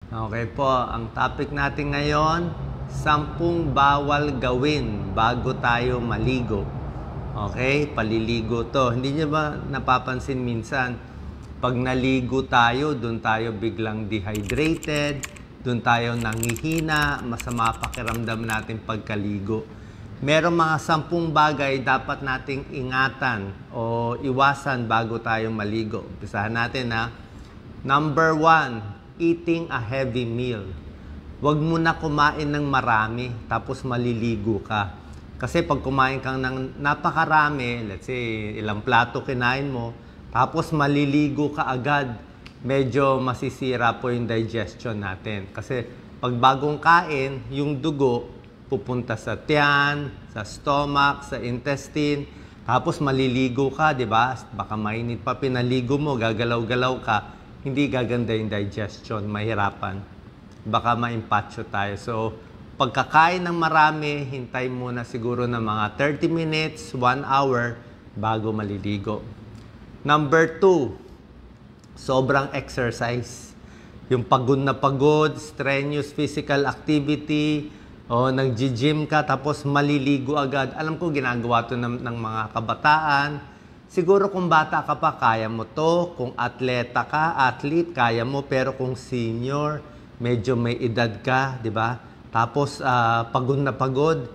Okay po, ang topic natin ngayon, 10 bawal gawin bago tayo maligo. Okay, paliligo to. Hindi niyo ba napapansin minsan, pag naligo tayo, doon tayo biglang dehydrated, doon tayo nangihina, masama pakiramdam natin pagkaligo. Merong mga 10 bagay dapat nating ingatan o iwasan bago tayo maligo. Umpisahan natin na. Number 1, eating a heavy meal. Huwag mo na kumain ng marami tapos maliligo ka. Kasi pag kumain kang ng napakarami, let's say ilang plato kinain mo, tapos maliligo ka agad, medyo masisira po yung digestion natin. Kasi pag bagong kain, yung dugo pupunta sa tiyan, sa stomach, sa intestine, tapos maliligo ka, di ba? Baka mainit pa pinaligo mo, gagalaw-galaw ka, hindi gaganda yung digestion, mahirapan. Baka ma-impatcho tayo. So, pagkakain ng marami, hintay muna siguro ng mga 30 minutes, 1 hour, bago maliligo. Number 2, sobrang exercise. Yung pagod na pagod, strenuous physical activity, o nag-gym ka, tapos maliligo agad. Alam ko, ginagawa to ng mga kabataan. Siguro kung bata ka pa, kaya mo to. Kung atleta ka, athlete, kaya mo. Pero kung senior, medyo may edad ka, di ba? Tapos, pagod na pagod,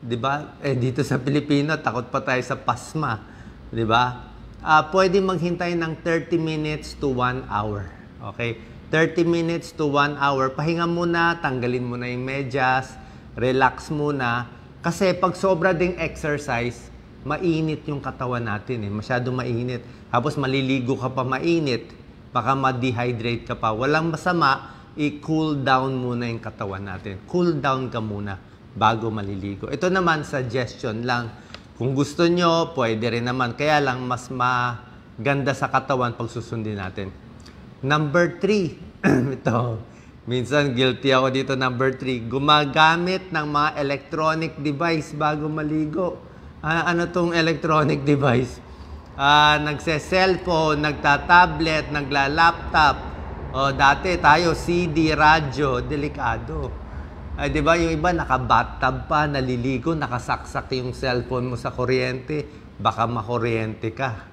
di ba? Dito sa Pilipino, takot pa tayo sa pasma, di ba? Pwede maghintay ng 30 minutes to 1 hour. Okay? 30 minutes to 1 hour. Pahinga muna, tanggalin mo na yung medyas, relax muna. Kasi pag sobra ding exercise, mainit yung katawan natin masyadong mainit. Tapos maliligo ka pa mainit, baka ma-dehydrate ka pa. Walang masama, i-cool down muna yung katawan natin. Cool down ka muna bago maliligo. Ito naman, suggestion lang. Kung gusto nyo, pwede rin naman. Kaya lang, mas maganda sa katawan pag susundin natin. Number 3, ito, minsan guilty ako dito, number 3, gumagamit ng mga electronic device bago maligo. Ano tong electronic device? Nagse-cellphone, nagta-tablet, nagla-laptop. Dati tayo, CD, radyo, delikado. Di ba yung iba naka-bathtub pa, naliligo, nakasaksak yung cellphone mo sa kuryente. Baka makuryente ka.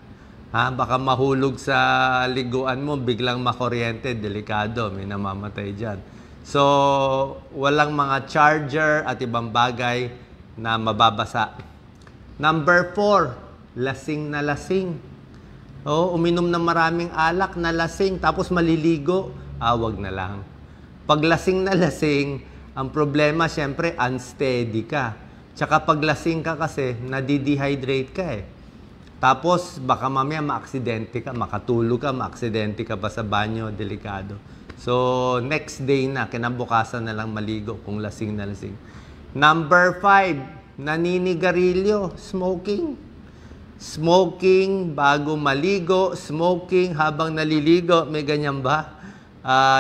Baka mahulog sa liguan mo, biglang makuryente, delikado, may namamatay dyan. So, walang mga charger at ibang bagay na mababasa. Number 4, lasing na lasing. Uminom ng maraming alak na lasing, tapos maliligo, wag na lang. Pag lasing na lasing, ang problema, syempre, unsteady ka. Tsaka pag lasing ka kasi, nadidehydrate ka Tapos, baka mamaya maaksidente ka, makatulog ka, maaksidente ka pa sa banyo, delikado. So, next day na, kinabukasan na lang maligo kung lasing na lasing. Number 5, naninigarilyo, smoking. Smoking bago maligo, smoking habang naliligo, may ganyan ba?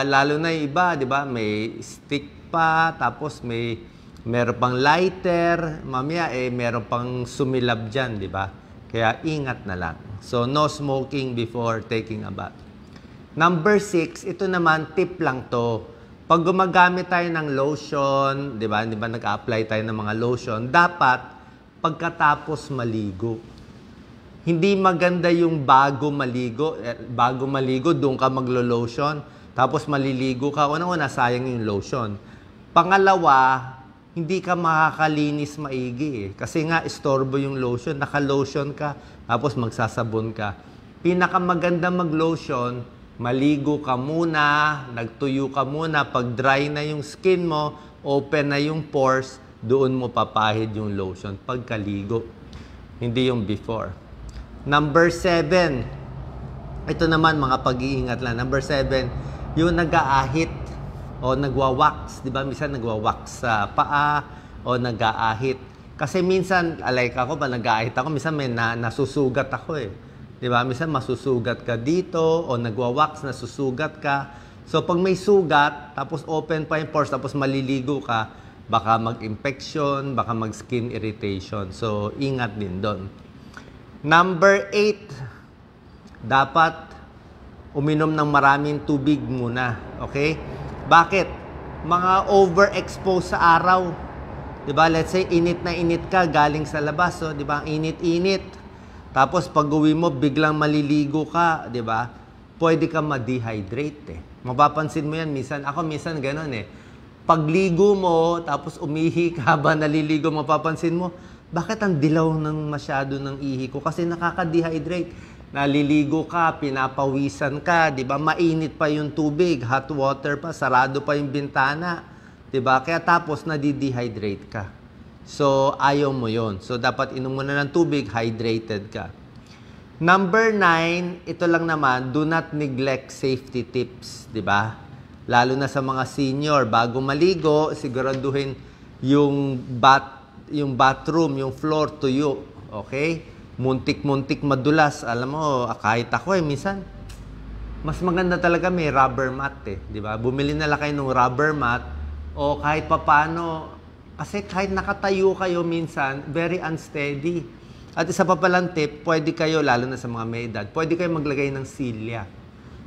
Lalo na yung iba, di ba? May stick pa, tapos meron pang lighter, mamaya meron pang sumilab dyan, di ba? Kaya ingat na lang. So, no smoking before taking a bath. Number 6, ito naman, tip lang to. Pag gumagamit tayo ng lotion, di ba nag-apply tayo ng mga lotion, dapat pagkatapos maligo. Hindi maganda yung bago maligo, doon ka maglo-lotion, tapos maliligo ka, unang-una, sayang yung lotion. Pangalawa, hindi ka makakalinis maigi Kasi nga, istorbo yung lotion, naka-lotion ka, tapos magsasabon ka. Pinakamaganda mag-lotion, maligo ka muna, nagtuyo ka muna, pag dry na yung skin mo, open na yung pores, doon mo papahid yung lotion pagkaligo. Hindi yung before. Number 7, ito naman mga pag-iingat lang. Number 7, yung nag-aahit o nagwa-wax, di ba? Minsan nagwa-wax sa paa o nag-aahit. Kasi minsan, like ako, pag nag-aahit ako, minsan may nasusugat ako Di ba? Minsan masusugat ka dito o nagwa-wax, nasusugat ka. So, pag may sugat, tapos open pa yung pores, tapos maliligo ka, baka mag-infection, baka mag-skin irritation. So, ingat din doon. Number 8, dapat uminom ng maraming tubig muna. Okay? Bakit? Mga overexposed sa araw. 'Di ba? Let's say init na init ka galing sa labas, so 'di ba? Init-init. Tapos pag-uwi mo biglang maliligo ka, 'di ba? Pwede ka ma-dehydrate eh. Mapapansin mo 'yan minsan. Ako minsan ganoon eh. Pagligo mo tapos umihi ka habang naliligo, mapapansin mo, bakit ang dilaw ng masyado ng ihi ko? Kasi nakaka-dehydrate. Naliligo ka, pinapawisan ka, 'di ba? Mainit pa yung tubig, hot water pa, sarado pa yung bintana, 'di ba? Kaya tapos nadi-dehydrate ka. So ayaw mo 'yon. So dapat inom mo na ng tubig, hydrated ka. Number 9, ito lang naman, do not neglect safety tips, 'di ba? Lalo na sa mga senior, bago maligo, siguraduhin yung bathroom, yung floor tuyo, okay? Muntik-muntik madulas. Alam mo, kahit ako minsan, mas maganda talaga may rubber mat eh. Di ba? Bumili na lang kayo ng rubber mat o kahit papano, kasi kahit nakatayo kayo minsan, very unsteady. At isa pa palang tip, pwede kayo, lalo na sa mga may edad, pwede kayo maglagay ng silya.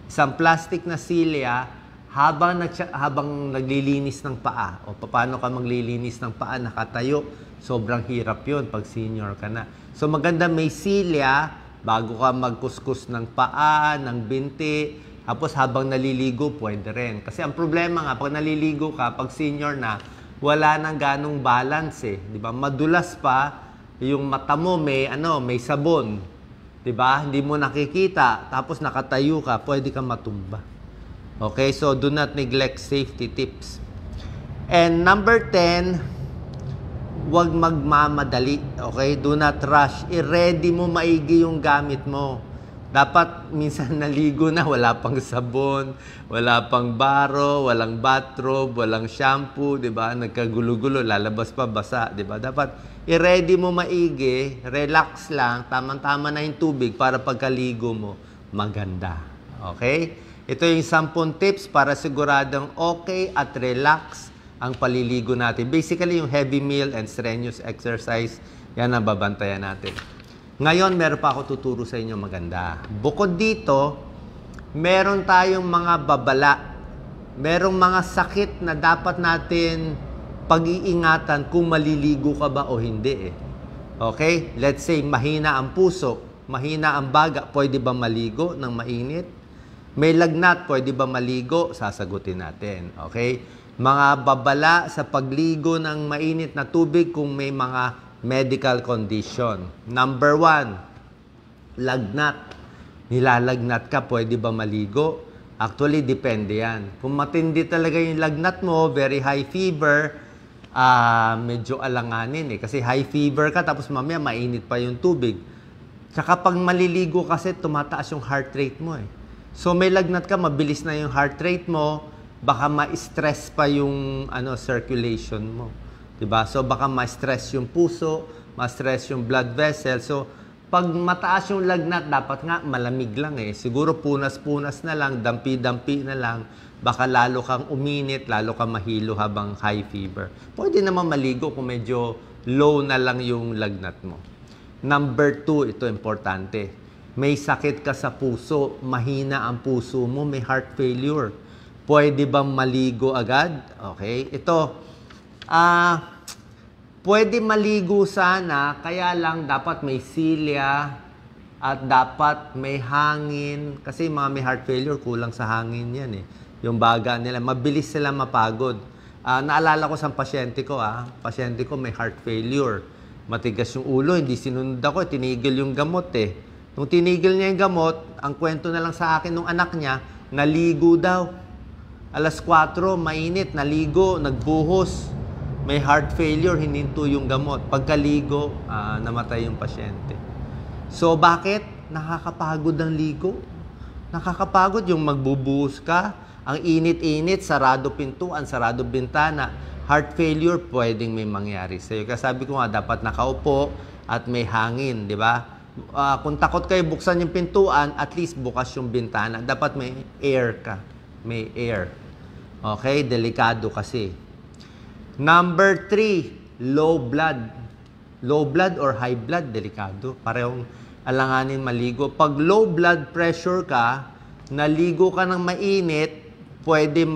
Isang plastic na silya, habang naglilinis ng paa. O paano ka maglilinis ng paa, nakatayo, sobrang hirap yun pag senior ka na. So maganda may silya bago ka magkuskus ng paa, ng binti. Tapos habang naliligo, pwede rin. Kasi ang problema nga, pag naliligo ka, pag senior na, wala nang ganong balance eh. Di ba? Madulas pa, yung mata mo may sabon. Di ba? Hindi mo nakikita. Tapos nakatayo ka, pwede ka matumba. Okay? So do not neglect safety tips. And number 10, huwag magmamadali, okay? Do not rush. I-ready mo maigi yung gamit mo. Dapat minsan naligo na, wala pang sabon, wala pang baro, walang bathrobe, walang shampoo, 'di ba? Nagkagulo-gulo, lalabas pa basa, 'di ba? Dapat i-ready mo maigi, relax lang, tamang-tama na yung tubig para pagkaligo mo maganda. Okay? Ito yung 10 tips para siguradong okay at relax ang paliligo natin. Basically, yung heavy meal and strenuous exercise, yan ang babantayan natin. Ngayon, meron pa ako tuturo sa inyo maganda. Bukod dito, meron tayong mga babala. Merong mga sakit na dapat natin pag-iingatan kung maliligo ka ba o hindi eh. Okay? Let's say, mahina ang puso, mahina ang baga, pwede ba maligo ng mainit? May lagnat, pwede ba maligo? Sasagutin natin. Okay? Mga babala sa pagligo ng mainit na tubig kung may mga medical condition. Number 1, lagnat. Nilalagnat ka, pwede ba maligo? Actually, depende yan. Kung matindi talaga yung lagnat mo, very high fever, medyo alanganin eh. Kasi high fever ka, tapos mamaya mainit pa yung tubig. Tsaka pag maliligo kasi, tumataas yung heart rate mo eh. So may lagnat ka, mabilis na yung heart rate mo, baka ma-stress pa yung circulation mo. 'Di ba? So baka ma-stress yung puso, ma-stress yung blood vessel. So pag mataas yung lagnat, dapat nga malamig lang eh. Siguro punas-punas na lang, dampi-dampi na lang. Baka lalo kang uminit, lalo kang mahilo habang high fever. Pwede naman maligo kung medyo low na lang yung lagnat mo. Number 2, ito importante. May sakit ka sa puso, mahina ang puso mo, may heart failure. Pwede bang maligo agad? Okay. Ito, pwede maligo sana, kaya lang dapat may silya at dapat may hangin. Kasi mga may heart failure, kulang sa hangin yan eh. Yung baga nila, mabilis sila mapagod. Naalala ko sa pasyente ko, pasyente ko may heart failure. Matigas yung ulo, hindi sinunod ako, tinigil yung gamot eh. Nung tinigil niya yung gamot, ang kwento na lang sa akin nung anak niya, naligo daw. Alas 4, mainit, naligo, nagbuhos. May heart failure, hininto yung gamot. Pagkaligo, namatay yung pasyente. So, bakit? Nakakapagod ang ligo. Nakakapagod yung magbubuhos ka. Ang init-init, sarado pintuan, sarado bintana. Heart failure, pwedeng may mangyari sa'yo. Kaya sabi ko nga, dapat nakaupo at may hangin, di ba? Kung takot kayo buksan yung pintuan, at least bukas yung bintana. Dapat may air ka. May air. Okay? Delikado kasi. Number 3, low blood. Low blood or high blood, delikado. Parehong alanganin maligo. Pag low blood pressure ka, naligo ka ng mainit, pwede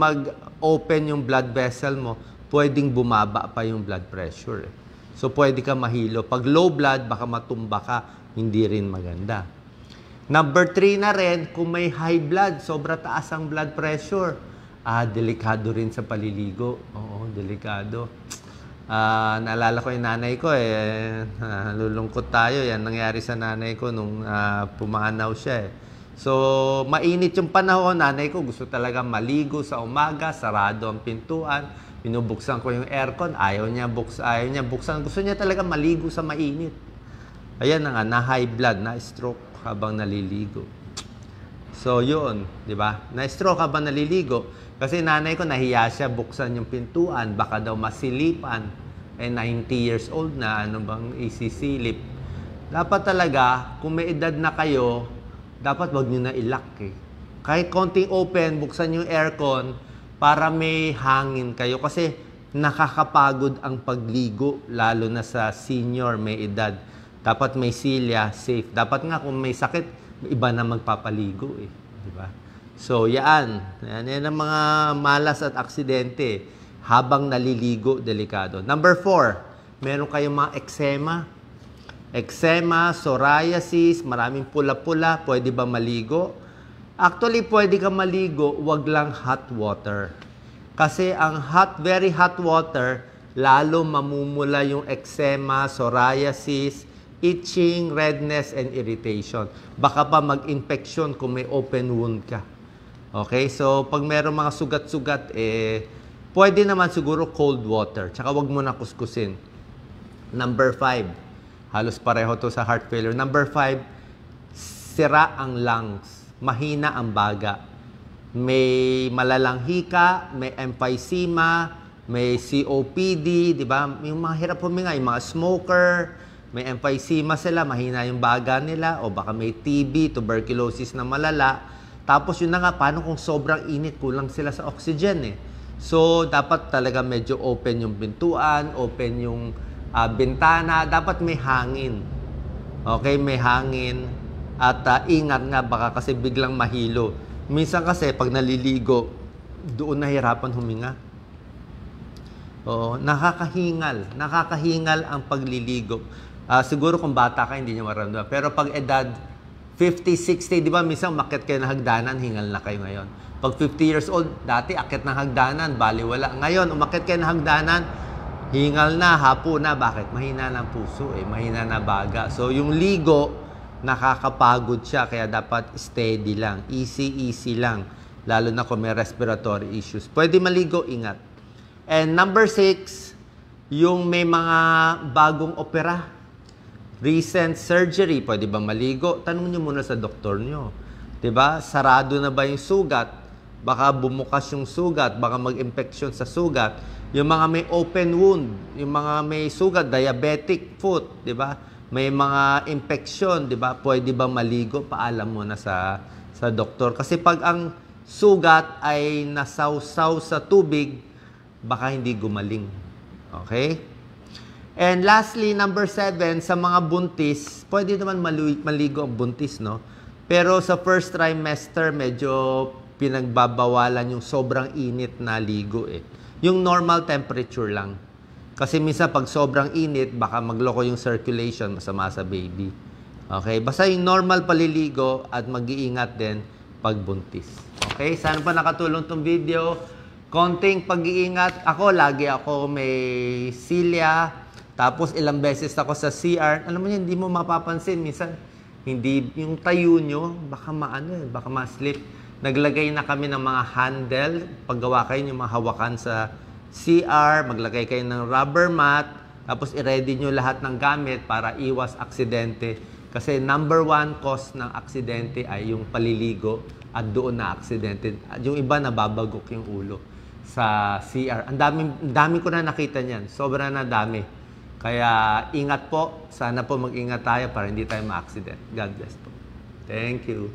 open yung blood vessel mo, pwedeng bumaba pa yung blood pressure. So, pwede ka mahilo. Pag low blood, baka matumba ka, hindi rin maganda. Number 3 na rin, kung may high blood, sobra taas ang blood pressure, delikado rin sa paliligo. Oo, delikado. Naalala ko yung nanay ko, lulungkot tayo. Yan nangyari sa nanay ko nung pumanaw siya. So, mainit yung panahon. Nanay ko gusto talaga maligo sa umaga, sarado ang pintuan. Binubuksan ko yung aircon, ayaw niya buksan. Gusto niya talaga maligo sa mainit. Ayan na nga, na high blood, na stroke habang naliligo. So, yun, di ba? Na stroke habang naliligo. Kasi nanay ko, nahiya siya buksan yung pintuan, baka daw masilipan. 90 years old na, ano bang isisilip. Dapat talaga, kung may edad na kayo, dapat wag nyo na ilock eh. Kahit konting open, buksan yung aircon, para may hangin kayo. Kasi nakakapagod ang pagligo, lalo na sa senior, may edad. Dapat may silya, safe. Dapat nga kung may sakit, iba na magpapaligo eh. Di ba? So, yan. Yan ang mga malas at aksidente. Habang naliligo, delikado. Number 4, meron kayong mga eczema. Eczema, psoriasis, maraming pula-pula. Pwede ba maligo? Actually, pwede ka maligo, wag lang hot water. Kasi ang very hot water, lalo mamumula yung eczema, psoriasis, itching, redness, and irritation. Baka pa mag-infection kung may open wound ka. Okay? So, pag meron mga sugat-sugat, pwede naman siguro cold water. Tsaka wag mo na kuskusin. Number 5. Halos pareho to sa heart failure. Number 5, sira ang lungs. Mahina ang baga. May malalang hika, may emphysema, may COPD, di ba? Yung mga hirap huminga, yung mga smoker, may emphysema sila, mahina yung baga nila, o baka may TB, tuberculosis na malala. Tapos yun na nga, paano kung sobrang init, kulang sila sa oxygen eh. So, dapat talaga medyo open yung pintuan, open yung bintana, dapat may hangin. Okay, may hangin. At ingat nga, baka kasi biglang mahilo. Minsan kasi, pag naliligo, doon nahirapan huminga. Oo, nakakahingal. Nakakahingal ang pagliligo. Siguro kung bata ka, hindi niya maramdaman. Pero pag edad 50, 60, di ba, minsan umakyat kayo ng hagdanan, hingal na kayo ngayon. Pag 50 years old, dati akyat ng hagdanan, baliwala. Ngayon, umakyat kayo ng hagdanan, hingal na, hapo na. Bakit? Mahina na ang puso mahina na baga. So, yung ligo, nakakapagod siya, kaya dapat steady lang, easy lang. Lalo na kung may respiratory issues. Pwede maligo, ingat. And number 6, yung may mga bagong opera. Recent surgery, pwede ba maligo? Tanong nyo muna sa doktor nyo. Diba? Sarado na ba yung sugat? Baka bumukas yung sugat, baka mag-infection sa sugat. Yung mga may open wound, yung mga may sugat, diabetic foot, diba? May mga infection, diba? Pwede ba maligo? Paalam mo na sa doktor. Kasi pag ang sugat ay nasawsaw sa tubig, baka hindi gumaling. Okay? And lastly, number 7, sa mga buntis, pwede naman maligo ang buntis, no? Pero sa first trimester, medyo pinagbabawalan yung sobrang init na ligo Yung normal temperature lang. Kasi minsan pag sobrang init, baka magloko yung circulation, masama sa baby. Okay? Basta yung normal paliligo at mag-iingat din pag buntis. Okay? Sana pa nakatulong tong video. Konting pag-iingat. Lagi ako may silya. Tapos ilang beses ako sa CR. Alam mo yun, hindi mo mapapansin. Minsan, hindi, yung tayo nyo, baka baka ma-slip. Naglagay na kami ng mga handle. Paggawa kayo yung mga hawakan sa CR, maglagay kayo ng rubber mat, tapos i-ready nyo lahat ng gamit para iwas aksidente. Kasi number 1 cause ng aksidente ay yung paliligo at doon na aksidente. Yung iba nababagok yung ulo sa CR. Ang dami ko na nakita niyan. Sobra na dami. Kaya ingat po. Sana po mag-ingat tayo para hindi tayo ma-accident. God bless po. Thank you.